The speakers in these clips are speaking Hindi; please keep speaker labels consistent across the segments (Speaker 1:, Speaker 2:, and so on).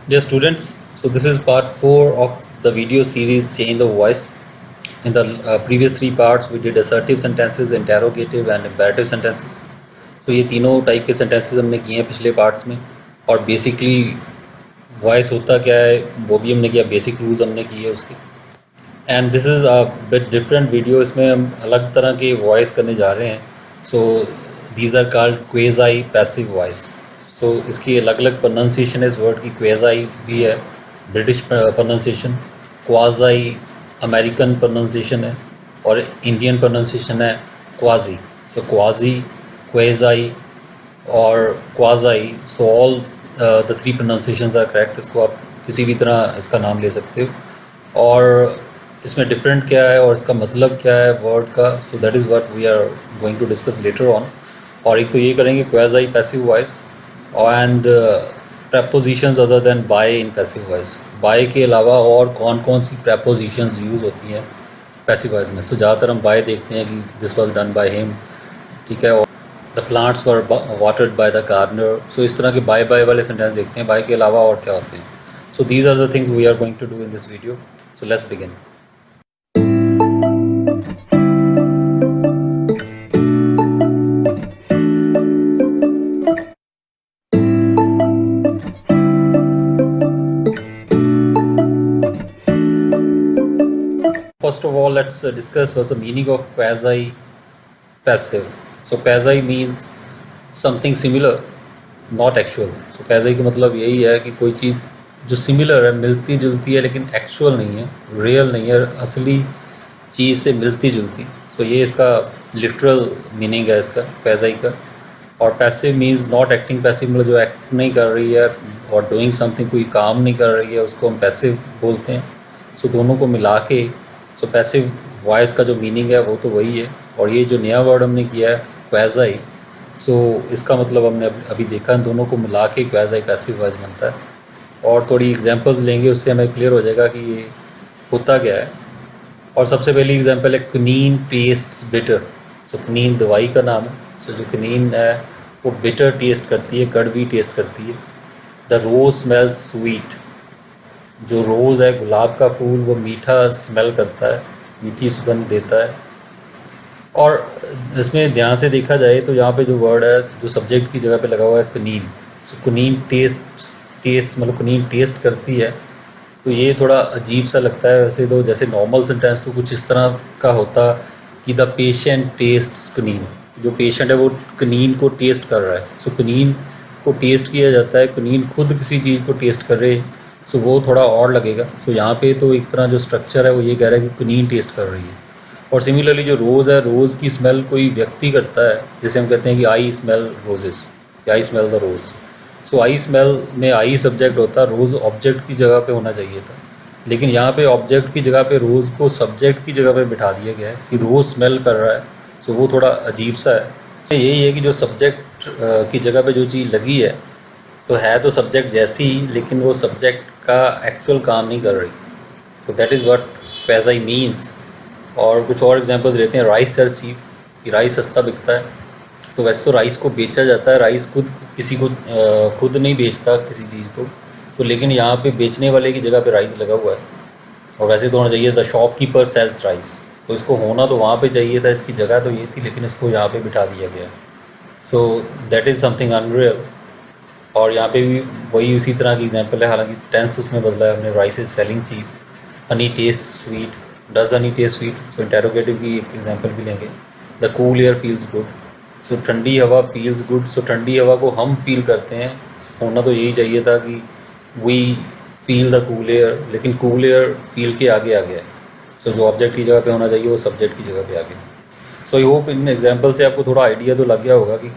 Speaker 1: Dear students, so this is part 4 of the video series Change the Voice. In the previous 3 parts, we did assertive sentences, interrogative and imperative sentences. So ये तीनों टाइप के sentences हमने किए हैं पिछले पार्ट्स में, और बेसिकली वॉइस होता क्या है वो भी हमने किया, बेसिक रूल्स हमने किए उसके. And this is a bit different video. इसमें हम अलग तरह के वॉइस करने जा रहे हैं. So these are called quasi passive voice. So इसकी अलग अलग प्रोनाउंसिएशन है. इस वर्ड की क्वेज़ाई भी है, British pronunciation, quasi American pronunciation है, और इंडियन प्रोनाउंसिएशन है क्वाज़ी. सो क्वाज़ी, क्वेज़ाई और quasi. So all the 3 pronunciations are correct. इसको आप किसी भी तरह इसका नाम ले सकते हो. और इसमें डिफरेंट क्या है और इसका मतलब क्या है वर्ड का. So that is what we are going to discuss later on. और एक तो ये करेंगे quasi passive voice and prepositions other than by in passive voice. By के अलावा और कौन कौन सी प्रपोजिशंस यूज़ होती हैं पैसिव वॉइस में. सो ज़्यादातर हम बाय देखते हैं कि this was done by him, ठीक है, और the plants were watered by the gardener. So इस तरह के बाय बाय वाले सेंटेंस देखते हैं. बाय के अलावा और क्या होते हैं. So these are the things we are going to do in this video. So let's begin. First of all, let's discuss what's the meaning of quasi-passive. So quasi means something similar, not actual. So quasi का मतलब यही है कि कोई चीज़ जो सिमिलर है, मिलती जुलती है, लेकिन एक्चुअल नहीं है, रियल नहीं है, असली चीज़ से मिलती जुलती. सो ये इसका लिटरल मीनिंग है इसका quasi का. और passive means not acting. Passive मतलब जो एक्ट नहीं कर रही है और डूइंग समथिंग, कोई काम नहीं कर रही है, उसको हम पैसिव बोलते हैं. सो दोनों को मिला के सो पैसिव वॉइस का जो मीनिंग है वो तो वही है. और ये जो नया वर्ड हमने किया है क्वेज़ाई, सो इसका मतलब हमने अभी देखा, इन दोनों को मिला के क्वेज़ाई पैसिव वॉइस बनता है. और थोड़ी एग्जांपल्स लेंगे, उससे हमें क्लियर हो जाएगा कि ये होता क्या है. और सबसे पहली एग्जांपल है क्नीन टेस्ट्स बिटर. सो क्नीन दवाई का नाम है. सो जो क्नीन है वो बिटर टेस्ट करती है, कड़वी टेस्ट करती है. The rose smells sweet. जो रोज़ है, गुलाब का फूल, वो मीठा स्मेल करता है, मीठी सुगंध देता है. और इसमें ध्यान से देखा जाए तो यहाँ पे जो वर्ड है जो सब्जेक्ट की जगह पे लगा हुआ है कुनीन. सो कुनीन टेस्ट मतलब कुनीन टेस्ट करती है. तो ये थोड़ा अजीब सा लगता है वैसे तो. जैसे नॉर्मल सेंटेंस तो कुछ इस तरह का होता कि द पेशेंट टेस्ट्स कुनीन. जो पेशेंट है वो कुनीन को टेस्ट कर रहा है. सो कुनीन को टेस्ट किया जाता है, कुनीन खुद किसी चीज़ को टेस्ट कर रहे. सो वो थोड़ा और लगेगा. सो यहाँ पे तो एक तरह जो स्ट्रक्चर है वो ये कह रहा है कि कुनीन टेस्ट कर रही है. और सिमिलरली जो रोज़ है, रोज़ की स्मेल कोई व्यक्ति करता है, जैसे हम कहते हैं कि आई स्मेल रोजेस या I smell the rose. So I smell में आई सब्जेक्ट होता, रोज़ ऑब्जेक्ट की जगह पे होना चाहिए था. लेकिन यहाँ पे ऑब्जेक्ट की जगह पे रोज़ को सब्जेक्ट की जगह पे बिठा दिया गया है कि रोज़ स्मेल कर रहा है. सो वो थोड़ा अजीब सा है. यही है कि जो सब्जेक्ट की जगह पे जो चीज़ लगी है तो है तो सब्जेक्ट जैसी ही, लेकिन वो सब्जेक्ट का एक्चुअल काम नहीं कर रही. So that is what quasi means. और कुछ और एग्जांपल्स लेते हैं. राइस सेल चीप, कि राइस सस्ता बिकता है. तो वैसे तो राइस को बेचा जाता है, राइस खुद किसी को खुद नहीं बेचता किसी चीज़ को. तो लेकिन यहाँ पे बेचने वाले की जगह पे राइस लगा हुआ है. और वैसे तो होना चाहिए द शॉपकीपर सेल्स राइस. तो इसको होना तो वहाँ पे चाहिए था, इसकी जगह तो ये थी, लेकिन इसको यहाँ पे बिठा दिया गया. सो दैट इज़ समथिंग अनरियल. और यहाँ पे भी वही उसी तरह की एग्जांपल है, हालांकि टेंस उसमें बदला है हमने. Rice is selling cheap. Honey taste sweet. Does honey taste sweet. So interrogative की एक एग्जांपल भी लेंगे. The cool air feels good. So ठंडी हवा फील्स गुड. सो ठंडी हवा को हम फील करते हैं. होना तो यही चाहिए था कि we feel the cool air, लेकिन कूल एयर फील के आगे आ गया है. तो जो ऑब्जेक्ट की जगह पे होना चाहिए वो सब्जेक्ट की जगह पे आ गया. सो आई होप इन एग्जाम्पल से आपको थोड़ा आइडिया तो लग गया होगा कि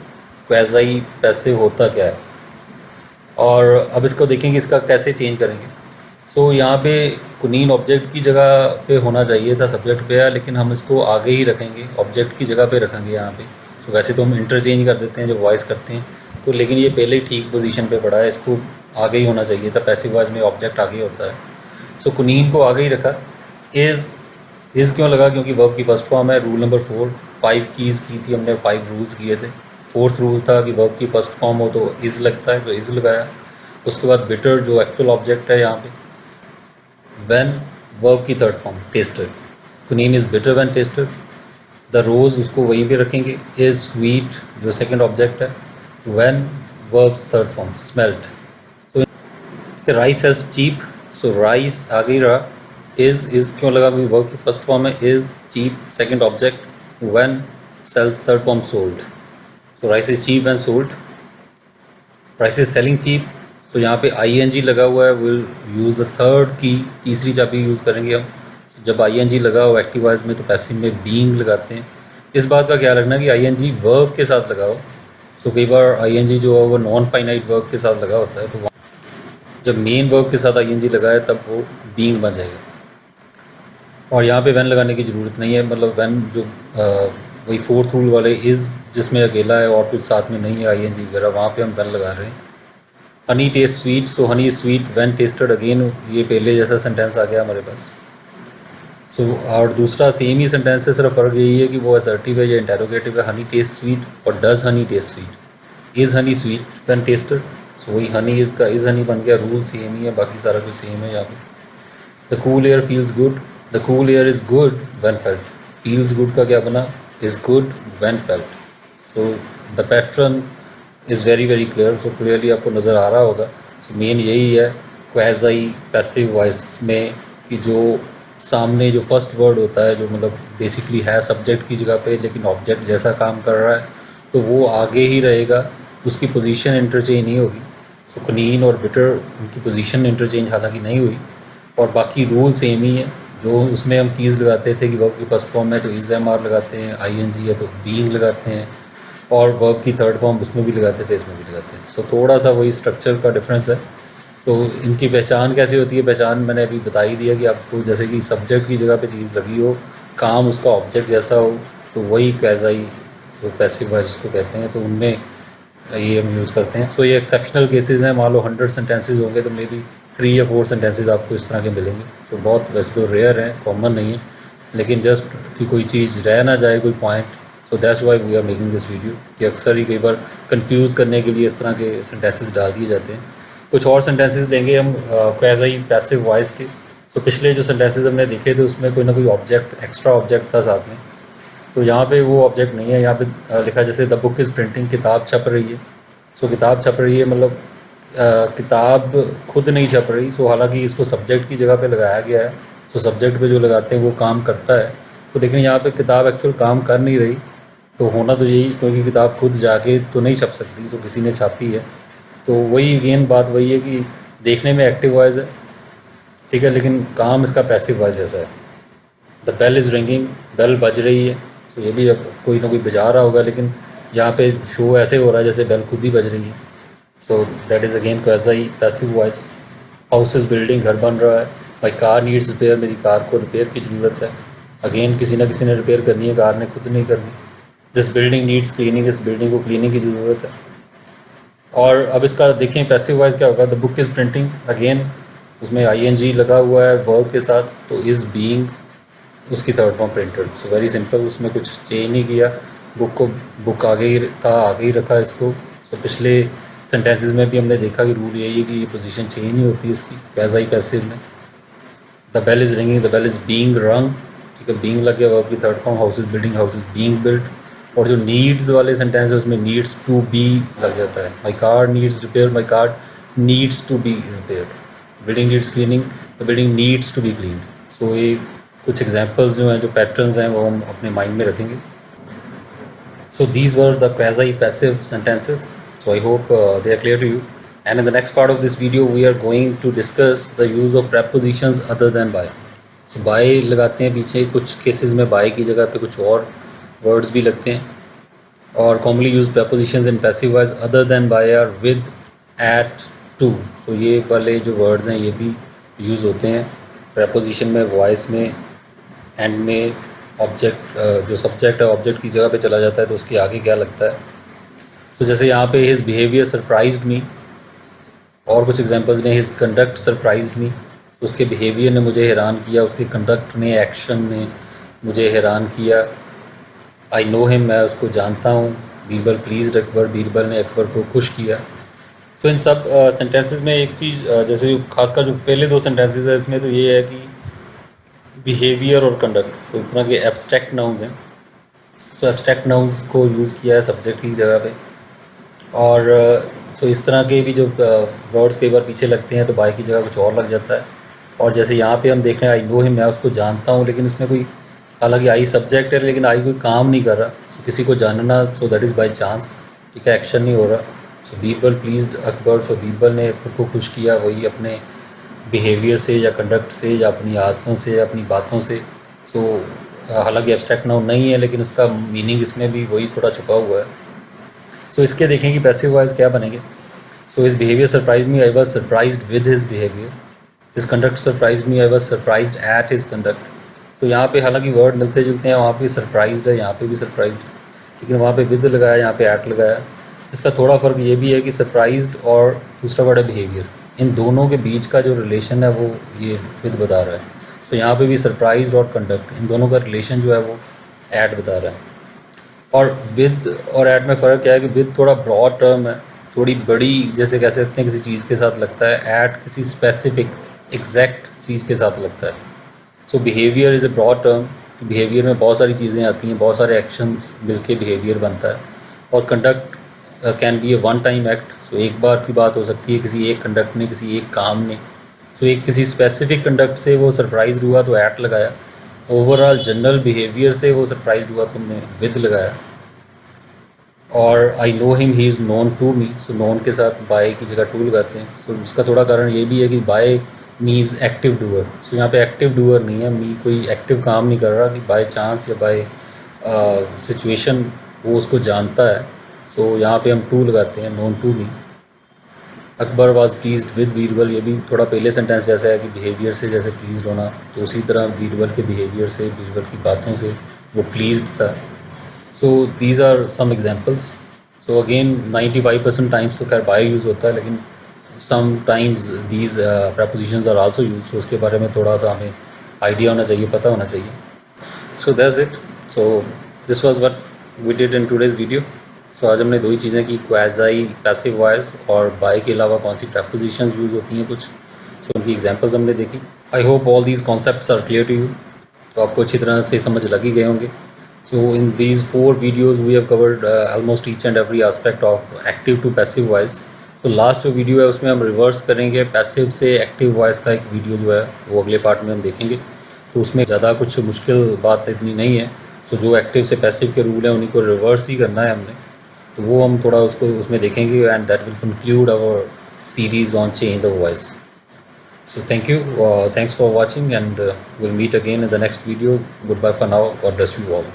Speaker 1: क्वेज़ाई पैसिव होता क्या है. और अब इसको देखेंगे इसका कैसे चेंज करेंगे. सो यहाँ पे कुनीन ऑब्जेक्ट की जगह पे होना चाहिए था, सब्जेक्ट पे है, लेकिन हम इसको आगे ही रखेंगे, ऑब्जेक्ट की जगह पे रखेंगे यहाँ पे. सो वैसे तो हम इंटरचेंज कर देते हैं जब वॉइस करते हैं, तो लेकिन ये पहले ही ठीक पोजीशन पे पड़ा है, इसको आगे ही होना चाहिए था. पैसिव वॉइस में ऑब्जेक्ट आगे होता है. सो कुनीन को आगे ही रखा. इज़ क्यों लगा? क्योंकि वर्ब की फर्स्ट फॉर्म है. रूल नंबर 4, 5 कीज़ की थी हमने, 5 रूल्स किए थे. 4th रूल था कि वर्ब की फर्स्ट फॉर्म हो तो इज़ लगता है, तो इज़ लगाया. उसके बाद बिटर जो एक्चुअल ऑब्जेक्ट है यहाँ पे, व्हेन वर्ब की third form tasted, quinine is bitter when tasted, the rose उसको वहीं पे रखेंगे, इज़ स्वीट जो सेकंड ऑब्जेक्ट है, when verbs third form smelt, so rice has cheap, so rice आगे ही रहा, इज़ क्यों लगा, क्योंकि वर्ब की फर्स्ट फॉर्म है, is cheap second object, when sells third form sold, so rice is cheap and sold, price is selling cheap, सो यहाँ पे आई लगा हुआ है, विल यूज़ द थर्ड की, तीसरी चाबी यूज़ करेंगे हम। so, जब आई लगा हो एक्टिव वॉइस में तो पैसिव में बीइंग लगाते हैं। इस बात का ख्याल रखना कि आई वर्ब के साथ लगा हो, सो कई बार आई जो है वो नॉन फाइनाइट वर्ब के साथ लगा होता है, तो जब मेन वर्ब के साथ आई लगा है तब वो बीइंग बन जाएगा। और यहाँ पे वैन लगाने की ज़रूरत नहीं है, मतलब वैन जो वही फोर्थ रूल वाले इज़ जिसमें अकेला है और कुछ साथ में नहीं है आई वगैरह, वहाँ पे हम वैन लगा रहे हैं। Honey taste sweet, so honey sweet when tasted, again ये पहले जैसा सेंटेंस आ गया हमारे पास। सो और दूसरा सेम ही सेंटेंस है, सिर्फ फ़र्क यही है कि वो असर्टिव है या इंटेरोगेटिव है। हनी टेस्ट स्वीट और does honey taste sweet, is honey sweet when tasted, so वही हनी इज़ का इज़ हनी बन गया, रूल सेम ही है, बाकी सारा कुछ सेम है यहाँ पे। The cool air feels good, the cool air is good van felt, feels good का क्या बना, is good van felt, so the pattern is very clear, so clearly आपको नज़र आ रहा होगा। सो मेन यही है क्वाज़ी पैसिव वॉइस में कि जो सामने जो फर्स्ट वर्ड होता है, जो मतलब बेसिकली है सब्जेक्ट की जगह पे लेकिन ऑब्जेक्ट जैसा काम कर रहा है, तो वो आगे ही रहेगा, उसकी पोजीशन इंटरचेंज नहीं होगी। सो कनीन और बिटर उनकी पोजीशन इंटरचेंज हालांकि नहीं हुई, और बाकी रूल सेम ही है। जो उसमें हम कीज़ लगाते थे कि वर्ब की फर्स्ट फॉर्म है तो इज़ एम आर लगाते हैं, आई एन जी है तो बीइंग लगाते हैं, और वर्ब की थर्ड फॉर्म उसमें भी लगाते थे इसमें भी लगाते हैं। सो थोड़ा सा वही स्ट्रक्चर का डिफरेंस है। तो इनकी पहचान कैसे होती है, पहचान मैंने अभी बता ही दिया कि आपको जैसे कि सब्जेक्ट की जगह पे चीज़ लगी हो, काम उसका ऑब्जेक्ट जैसा हो, तो वही क्वाज़ी जो पैसिव वॉइस उसको कहते हैं, तो उनमें ये हम यूज़ करते हैं। सो ये एक्सेप्शनल केसेस हैं, मान लो 100 सेंटेंसेज होंगे तो मे बी 3 या 4 सेंटेंसेज आपको इस तरह के मिलेंगे। तो बहुत वैसे तो रेयर हैं, कॉमन नहीं है, लेकिन जस्ट कि कोई चीज़ रह ना जाए, कोई point, so that's why we are making this video, कि अक्सर ही कई बार कंफ्यूज करने के लिए इस तरह के सेंटेंसेस डाल दिए जाते हैं। कुछ और सेंटेंसेस लेंगे हम क्वाज़ी पैसिव वॉइस के। सो पिछले जो सेंटेंसेस हमने देखे थे उसमें कोई ना कोई ऑब्जेक्ट, एक्स्ट्रा ऑब्जेक्ट था साथ में, तो यहाँ पे वो ऑब्जेक्ट नहीं है। यहाँ पे लिखा जैसे द बुक इज़ प्रिंटिंग, किताब छप रही है। सो किताब छप रही है मतलब किताब खुद नहीं छप रही। सो हालांकि इसको सब्जेक्ट की जगह पे लगाया गया है, सो सब्जेक्ट पे जो लगाते हैं वो काम करता है, तो लेकिन यहाँ पे किताब एक्चुअल काम कर नहीं रही, तो होना तो यही, क्योंकि किताब खुद जाके तो नहीं छप सकती, तो किसी ने छापी है। तो वही अगेन बात वही है कि देखने में एक्टिव वॉइस है, ठीक है, लेकिन काम इसका पैसिव वॉइस जैसा है। The bell is ringing, bell बज रही है, तो ये भी अब कोई ना कोई बजा रहा होगा, लेकिन यहाँ पे शो ऐसे हो रहा है जैसे बेल खुद ही बज रही है। सो that is again quasi passive voice. House is building, घर बन रहा है। माई कार नीड्स रिपेयर, मेरी कार को रिपेयर की ज़रूरत है। अगेन किसी ना किसी ने रिपेयर करनी है, कार ने खुद नहीं करनी। दिस बिल्डिंग नीड्स क्लीनिंग, इस बिल्डिंग को क्लीनिंग की ज़रूरत है। और अब इसका देखें पैसिव वॉइस क्या होगा, the book is printing, again उसमें आई लगा हुआ है वर्ब के साथ, तो इज़ बीइंग उसकी third form printed. So very simple, उसमें कुछ चेंज नहीं किया। बुक आगे ही था, आगे ही रखा इसको। सो पिछले सेंटेंसेस में भी हमने देखा कि रूल यही है कि ये पोजीशन चेंज नहीं होती इसकी क्वाज़ी पैसिव में। The bell is ringing, the bell is being rung, ठीक है, बीइंग लग गया वर्ब की third form. House is building, house is being built. और जो नीड्स वाले सेंटेंस है उसमें नीड्स टू बी लग जाता है। My car needs repair, my car needs to be repaired. Building needs cleaning, the building needs to be cleaned. So ये कुछ एग्जांपल्स जो हैं, जो पैटर्न्स हैं, वो हम अपने माइंड में रखेंगे। So these were the quasi passive sentences. So I hope they are clear to you. And in the next part of this video, we are going to discuss the use of prepositions other than by. So by लगाते हैं पीछे, कुछ केसेस में by की जगह पे कुछ और वर्ड्स भी लगते हैं। और commonly used prepositions in passive voice other than by are with, at, to. So ये वाले जो वर्ड्स हैं ये भी यूज़ होते हैं preposition में, वॉइस में, एंड में ऑब्जेक्ट, जो सब्जेक्ट है ऑब्जेक्ट की जगह पे चला जाता है तो उसके आगे क्या लगता है। तो जैसे यहाँ पे हिज बिहेवियर सरप्राइज्ड मी, और कुछ एग्जांपल्स ने हिज कंडक्ट सरप्राइज्ड मी, उसके बिहेवियर ने मुझे हैरान किया, उसके कंडक्ट ने, एक्शन ने मुझे हैरान किया। आई नो हिम, मैं उसको जानता हूँ। बीरबल प्लीज़ अकबर, बीरबल ने अकबर को खुश किया। सो इन सब सेंटेंसेस में एक चीज़ जैसे खासकर जो पहले दो सेंटेंसेस है इसमें तो ये है कि बिहेवियर और कंडक्ट, सो इतना के एब्स्ट्रैक्ट नाउन्स हैं। सो एब्स्ट्रैक्ट नाउन्स को यूज़ किया है सब्जेक्ट की जगह पे। और सो इस तरह के भी जो वर्ड्स कई बार पीछे लगते हैं तो बाय की जगह कुछ और लग जाता है। और जैसे यहाँ पे हम देख रहे हैं आई नो हिम, मैं उसको जानता हूँ, लेकिन इसमें कोई, हालांकि आई सब्जेक्ट है लेकिन आई कोई काम नहीं कर रहा। सो किसी को जानना, सो दैट इज़ बाय चांस, ठीक है, एक्शन नहीं हो रहा। सो बीरबल प्लीज्ड अकबर, सो बीरबल ने खुद को खुश किया, वही अपने बिहेवियर से या कंडक्ट से या अपनी आदतों से या अपनी बातों से। सो हालांकि एब्स्ट्रैक्ट नाउन नहीं है लेकिन उसका मीनिंग इसमें भी वही थोड़ा छुपा हुआ है। सो इसके देखें कि पैसिव वॉइस क्या बनेंगे। So his behaviour surprise me, I was surprised with his behaviour. His conduct surprise me, I was surprised at his conduct. तो यहाँ पे हालांकि वर्ड मिलते जुलते हैं, वहाँ पे सरप्राइज्ड है, यहाँ पे भी सरप्राइज्ड है, लेकिन वहाँ पे विद लगाया, यहाँ पे एट लगाया। इसका थोड़ा फ़र्क ये भी है कि सरप्राइज्ड और दूसरा वर्ड है बिहेवियर, इन दोनों के बीच का जो रिलेशन है वो ये विद बता रहा है। सो यहाँ पे भी सरप्राइज्ड और कंडक्ट, इन दोनों का रिलेशन जो है वो एट बता रहा है। और विद और एट में फ़र्क क्या है कि विद थोड़ा ब्रॉड टर्म है, थोड़ी बड़ी, जैसे कह सकते हैं किसी चीज़ के साथ लगता है। एट किसी स्पेसिफिक एग्जैक्ट चीज़ के साथ लगता है। So behaviour is a broad term, behaviour में बहुत सारी चीज़ें आती हैं, बहुत सारे एक्शंस मिलके बिहेवियर बनता है। और conduct can be a one time act, so एक बार की बात हो सकती है किसी एक कंडक्ट ने, किसी एक काम ने। सो एक किसी स्पेसिफिक कंडक्ट से वो सरप्राइज हुआ तो एट लगाया, ओवरऑल जनरल बिहेवियर से वो सरप्राइज हुआ तो हमने विद लगाया। और I know him, he is known to me, so known के साथ बाय की जगह टू लगाते हैं। सो इसका थोड़ा कारण ये भी है कि बाय मीज़ एक्टिव डूअर, सो यहाँ पे एक्टिव डूअर नहीं है, मी कोई एक्टिव काम नहीं कर रहा कि बाय चांस या बाय सिचुएशन वो उसको जानता है। सो यहाँ पे हम टू लगाते हैं, known to me. Akbar was pleased with Birbal, ये भी थोड़ा पहले सेंटेंस जैसा है कि बिहेवियर से जैसे प्लीज्ड होना, तो उसी तरह बीरबल के बिहेवियर से, बीरबल की बातों से वो प्लीज्ड था। So these are some examples. So again 95% times तो खैर बाय यूज़ होता है, लेकिन sometimes these prepositions are also use, तो उसके बारे में थोड़ा सा हमें आइडिया होना चाहिए, पता होना चाहिए। So that's it. So this was what we did in today's video. सो आज हमने दो ही चीज़ें की, क्वाज़ाई पैसिव वॉइस और बाय के अलावा कौन सी प्रपोजिशंस यूज़ होती हैं कुछ, सो उनकी एग्जांपल्स हमने देखी। I hope all these concepts are clear to you, तो आपको अच्छी तरह से समझ लग ही गए होंगे। So in these 4 videos we have covered almost each and every aspect of active to passive voice. तो लास्ट जो वीडियो है उसमें हम रिवर्स करेंगे, पैसिव से एक्टिव वॉइस का एक वीडियो जो है वो अगले पार्ट में हम देखेंगे। तो उसमें ज़्यादा कुछ मुश्किल बात इतनी नहीं है। सो जो एक्टिव से पैसिव के रूल हैं उन्हीं को रिवर्स ही करना है हमने, तो वो हम थोड़ा उसको उसमें देखेंगे and that will conclude our series on change the voice. So thank you, thanks for watching and will meet again in the next video. Good bye for now, God bless you all.